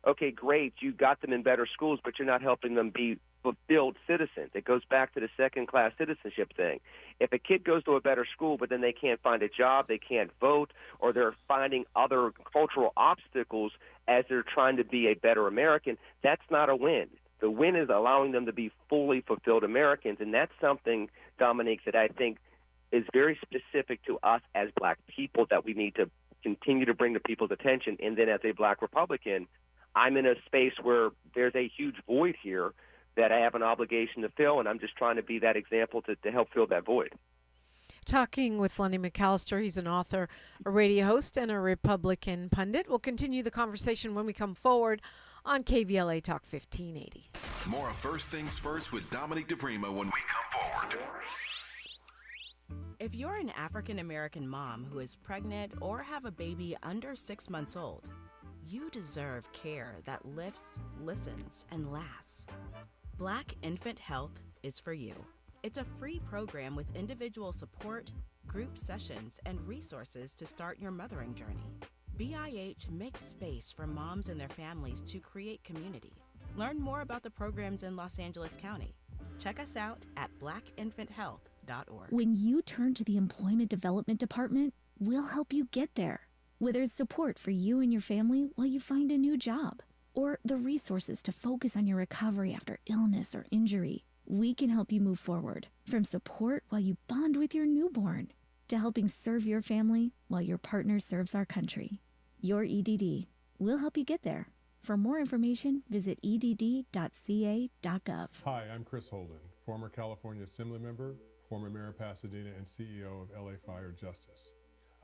okay, great, you got them in better schools, but you're not helping them be fulfilled citizens. It goes back to the second-class citizenship thing. If a kid goes to a better school, but then they can't find a job, they can't vote, or they're finding other cultural obstacles as they're trying to be a better American, that's not a win. The win is allowing them to be fully fulfilled Americans, and that's something, Dominique, that I think is very specific to us as black people that we need to continue to bring to people's attention. And then as a black Republican, I'm in a space where there's a huge void here that I have an obligation to fill, and I'm just trying to be that example to help fill that void. Talking with Lenny McAllister. He's an author, a radio host, and a Republican pundit. We'll continue the conversation when we come forward on KBLA Talk 1580. More of First Things First with Dominique DePrima when we come forward. If you're an African-American mom who is pregnant or have a baby under 6 months old, you deserve care that lifts, listens, and lasts. Black Infant Health is for you. It's a free program with individual support, group sessions, and resources to start your mothering journey. BIH makes space for moms and their families to create community. Learn more about the programs in Los Angeles County. Check us out at blackinfanthealth.org. When you turn to the Employment Development Department, we'll help you get there. Whether it's support for you and your family while you find a new job, or the resources to focus on your recovery after illness or injury, we can help you move forward. From support while you bond with your newborn, to helping serve your family while your partner serves our country. Your EDD. We'll help you get there. For more information, visit edd.ca.gov. Hi, I'm Chris Holden, former California Assembly member, former Mayor of Pasadena, and CEO of LA Fire Justice.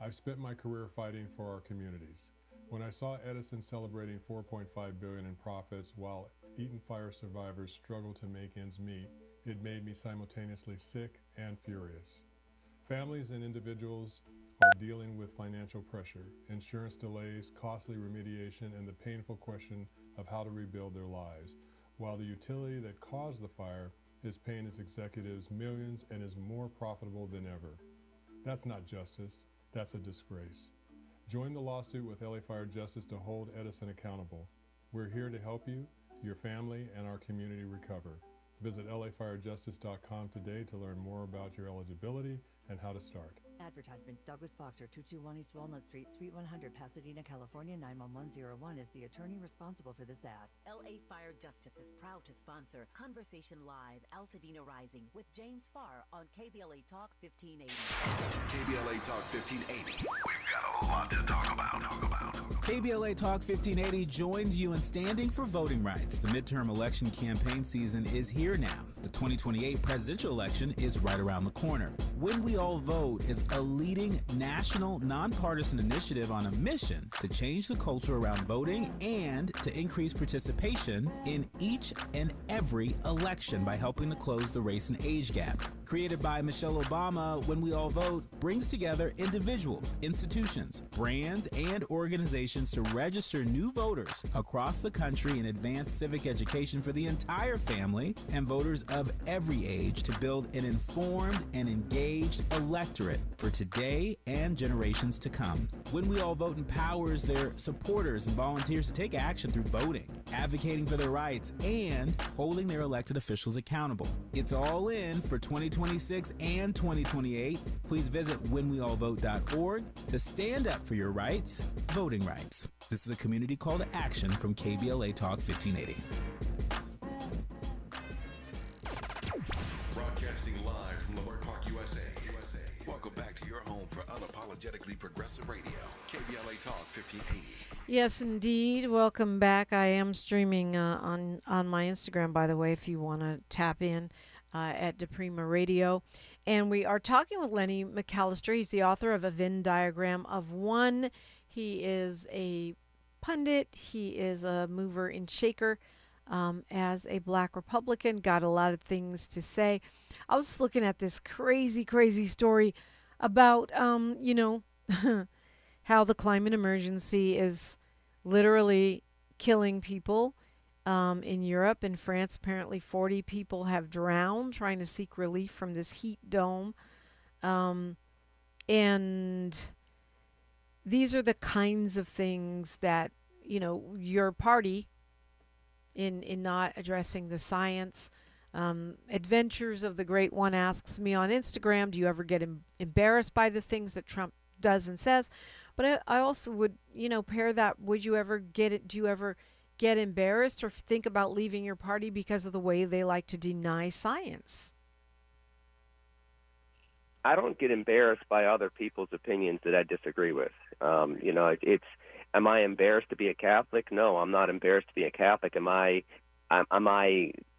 I've spent my career fighting for our communities. When I saw Edison celebrating $4.5 billion in profits while Eaton fire survivors struggle to make ends meet, it made me simultaneously sick and furious. Families and individuals are dealing with financial pressure, insurance delays, costly remediation, and the painful question of how to rebuild their lives, while the utility that caused the fire is paying its executives millions and is more profitable than ever. That's not justice, that's a disgrace. Join the lawsuit with LA Fire Justice to hold Edison accountable. We're here to help you, your family, and our community recover. Visit lafirejustice.com today to learn more about your eligibility and how to start. Advertisement. Douglas Boxer, 221 East Walnut Street, Suite 100, Pasadena, California, 91101 is the attorney responsible for this ad. LA Fire Justice is proud to sponsor Conversation Live, Altadena Rising with James Farr on KBLA Talk 1580. KBLA Talk 1580. We've got a lot to talk about. KBLA Talk 1580 joins you in standing for voting rights. The midterm election campaign season is here now. The 2028 presidential election is right around the corner. When We All Vote is a leading national nonpartisan initiative on a mission to change the culture around voting and to increase participation in each and every election by helping to close the race and age gap. Created by Michelle Obama, When We All Vote brings together individuals, institutions, brands, and organizations to register new voters across the country and advance civic education for the entire family and voters of every age to build an informed and engaged electorate for today and generations to come. When We All Vote empowers their supporters and volunteers to take action through voting, advocating for their rights, and holding their elected officials accountable. It's all in for 2026 and 2028. Please visit whenweallvote.org to stand up for your rights, voting rights. This is a community call to action from KBLA Talk 1580. Broadcasting live from Leimert Park, USA. Welcome back to your home for unapologetically progressive radio, KBLA Talk 1580. Yes, indeed. Welcome back. I am streaming on my Instagram, by the way, if you want to tap in at DePrima Radio. And we are talking with Lenny McAllister. He's the author of A Venn Diagram of One. He is a pundit. He is a mover and shaker. As a black Republican, got a lot of things to say. I was looking at this crazy story about, how the climate emergency is literally killing people in Europe. In France, apparently 40 people have drowned trying to seek relief from this heat dome. And these are the kinds of things that, your party, in not addressing the science. Adventures of the Great One asks me on Instagram, do you ever get embarrassed by the things that Trump does and says? But I also would, pair that, do you ever get embarrassed or think about leaving your party because of the way they like to deny science? I don't get embarrassed by other people's opinions that I disagree with. Am I embarrassed to be a Catholic? No, I'm not embarrassed to be a Catholic. Am I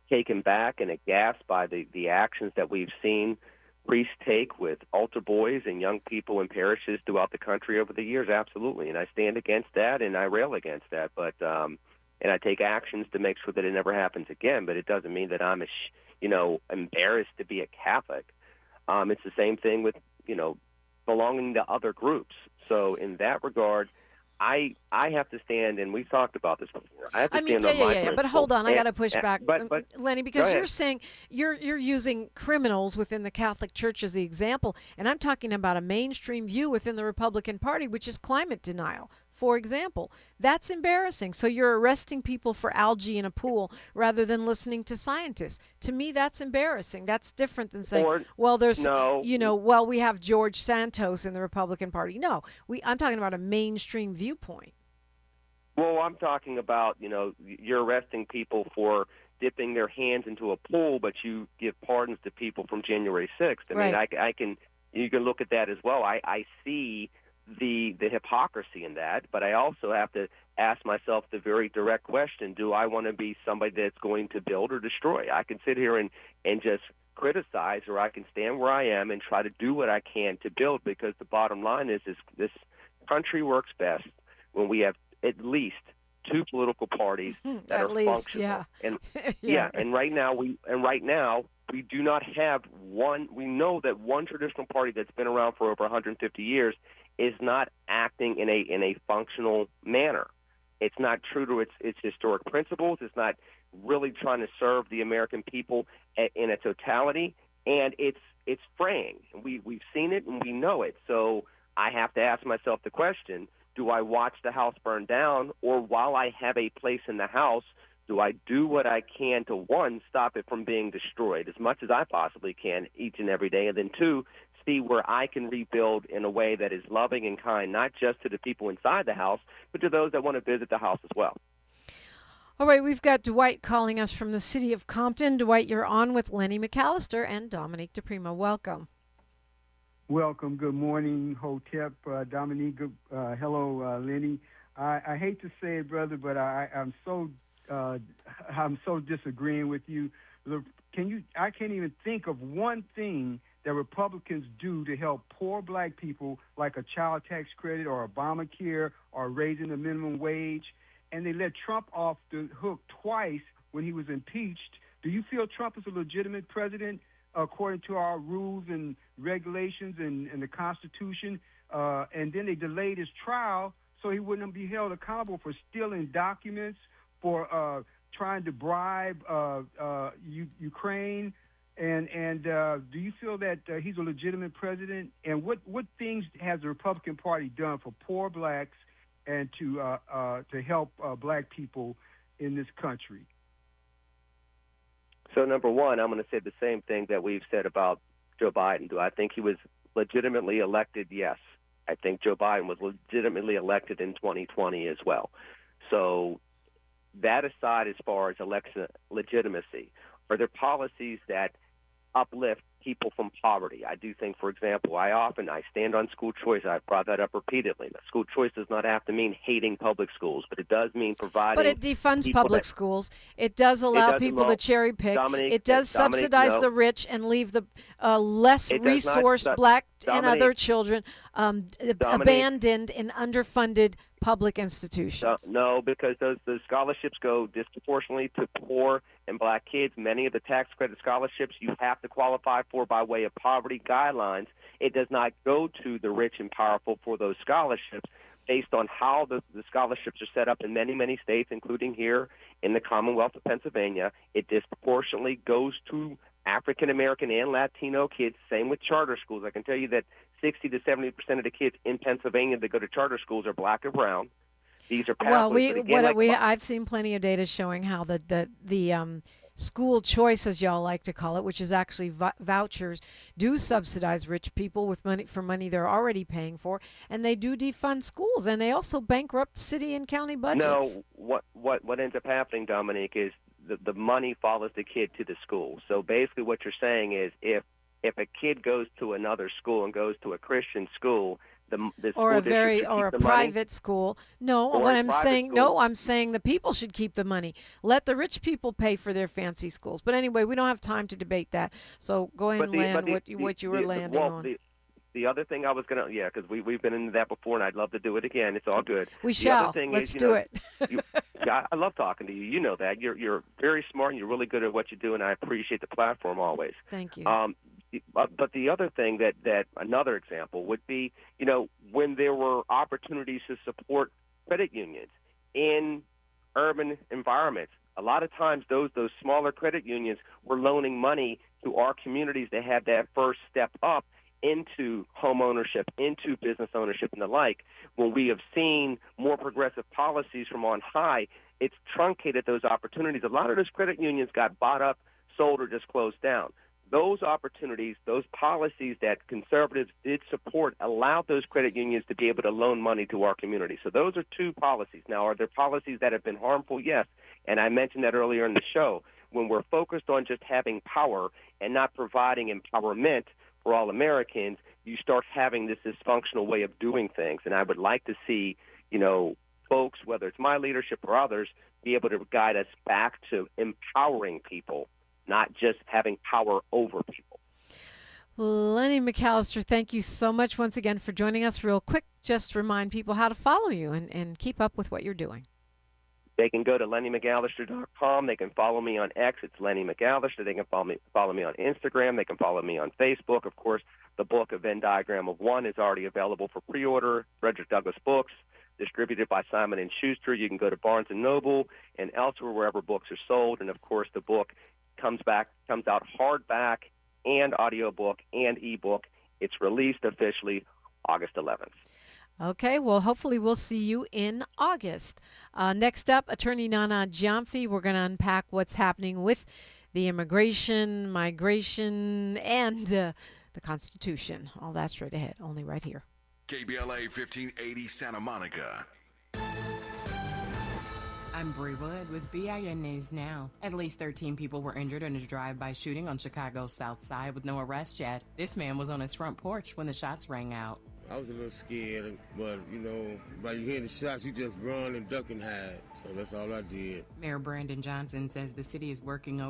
taken back and aghast by the actions that we've seen priests take with altar boys and young people in parishes throughout the country over the years? Absolutely, and I stand against that and I rail against that. But and I take actions to make sure that it never happens again. But it doesn't mean that I'm embarrassed to be a Catholic. It's the same thing with belonging to other groups. So in that regard, I have to stand, and we've talked about this before. I have to stand on my principles. But hold on, I got to push back, but Lenny, because you're saying you're using criminals within the Catholic Church as the example, and I'm talking about a mainstream view within the Republican Party, which is climate denial. For example, that's embarrassing. So you're arresting people for algae in a pool rather than listening to scientists. To me, that's embarrassing. That's different than saying, we have George Santos in the Republican Party. No, I'm talking about a mainstream viewpoint. Well, I'm talking about, you're arresting people for dipping their hands into a pool, but you give pardons to people from January 6th. I mean, you can look at that as well. I see the hypocrisy in that, but I also have to ask myself the very direct question, do I want to be somebody that's going to build or destroy? I can sit here and just criticize, or I can stand where I am and try to do what I can to build, because the bottom line is this country works best when we have at least two political parties that are functional. And and right now we do not have one. We know that one traditional party that's been around for over 150 years is not acting in a functional manner. It's not true to its historic principles. It's not really trying to serve the American people in a totality, and it's fraying. We've seen it and we know it. So I have to ask myself the question, do I watch the house burn down, or while I have a place in the house, do I do what I can to, one, stop it from being destroyed as much as I possibly can each and every day, and then two, see where I can rebuild in a way that is loving and kind, not just to the people inside the house, but to those that want to visit the house as well. All right, we've got Dwight calling us from the city of Compton. Dwight, you're on with Lenny McAllister and Dominique DePrima. Welcome. Welcome. Good morning, Hotep, Dominique. Hello, Lenny. I hate to say it, brother, but I'm so disagreeing with you. I can't even think of one thing that Republicans do to help poor black people, like a child tax credit or Obamacare or raising the minimum wage, and they let Trump off the hook twice when he was impeached. Do you feel Trump is a legitimate president according to our rules and regulations and the Constitution? And then they delayed his trial so he wouldn't be held accountable for stealing documents, for trying to bribe Ukraine. And do you feel that he's a legitimate president? And what things has the Republican Party done for poor blacks and to help black people in this country? So, number one, I'm going to say the same thing that we've said about Joe Biden. Do I think he was legitimately elected? Yes. I think Joe Biden was legitimately elected in 2020 as well. So that aside, as far as election legitimacy, are there policies that uplift people from poverty? I do think, for example, I stand on school choice. I've brought that up repeatedly. School choice does not have to mean hating public schools, but it does mean providing. But it defunds public schools. It does allow people to cherry pick. It does subsidize the rich and leave the less resourced black and other children abandoned in underfunded public institutions. No, because those scholarships go disproportionately to poor and black kids. Many of the tax credit scholarships you have to qualify for by way of poverty guidelines. It does not go to the rich and powerful for those scholarships based on how the scholarships are set up in many, many states, including here in the Commonwealth of Pennsylvania. It disproportionately goes to African-American and Latino kids, same with charter schools. I can tell you that 60 to 70% of the kids in Pennsylvania that go to charter schools are black or brown. These are pathways. I've seen plenty of data showing how the school choice, as y'all like to call it, which is actually vouchers, do subsidize rich people with money they're already paying for, and they do defund schools, and they also bankrupt city and county budgets. No, what ends up happening, Dominique, is the money follows the kid to the school. So basically what you're saying is if a kid goes to another school and goes to a Christian school, or a private school. I'm saying the people should keep the money. Let the rich people pay for their fancy schools. But anyway, we don't have time to debate that. So go ahead and land what you were landing on. The other thing I was going to, because we've been into that before, and I'd love to do it again. It's all good. We shall. Let's do it. I love talking to you. You know that. You're very smart, and you're really good at what you do, and I appreciate the platform always. Thank you. But the other thing that another example would be, when there were opportunities to support credit unions in urban environments, a lot of times those smaller credit unions were loaning money to our communities that had that first step up into home ownership, into business ownership, and the like. When we have seen more progressive policies from on high, it's truncated those opportunities. A lot of those credit unions got bought up, sold, or just closed down. Those opportunities, those policies that conservatives did support allowed those credit unions to be able to loan money to our community. So those are two policies. Now, are there policies that have been harmful? Yes. And I mentioned that earlier in the show. When we're focused on just having power and not providing empowerment for all Americans, you start having this dysfunctional way of doing things. And I would like to see, folks, whether it's my leadership or others, be able to guide us back to empowering people, not just having power over people. Lenny McAllister, thank you so much once again for joining us. Real quick, just remind people how to follow you and keep up with what you're doing. They can go to LennyMcAllister.com. They can follow me on X. It's Lenny McAllister. They can follow me on Instagram. They can follow me on Facebook. Of course, the book, A Venn Diagram of One, is already available for pre-order. Frederick Douglass Books. distributed by Simon & Schuster. You can go to Barnes & Noble and elsewhere wherever books are sold. And, of course, the book comes out hardback and audiobook and ebook. It's released officially August 11th. Okay, well, hopefully we'll see you in August. Next up, Attorney Nana Gyamfi. We're going to unpack what's happening with the immigration, migration, and the Constitution. All that's straight ahead, only right here. KBLA 1580 Santa Monica. I'm Bree Wood with BIN News Now. At least 13 people were injured in a drive-by shooting on Chicago's South Side with no arrest yet. This man was on his front porch when the shots rang out. I was a little scared, but, by you hearing the shots, you just run and duck and hide. So that's all I did. Mayor Brandon Johnson says the city is working over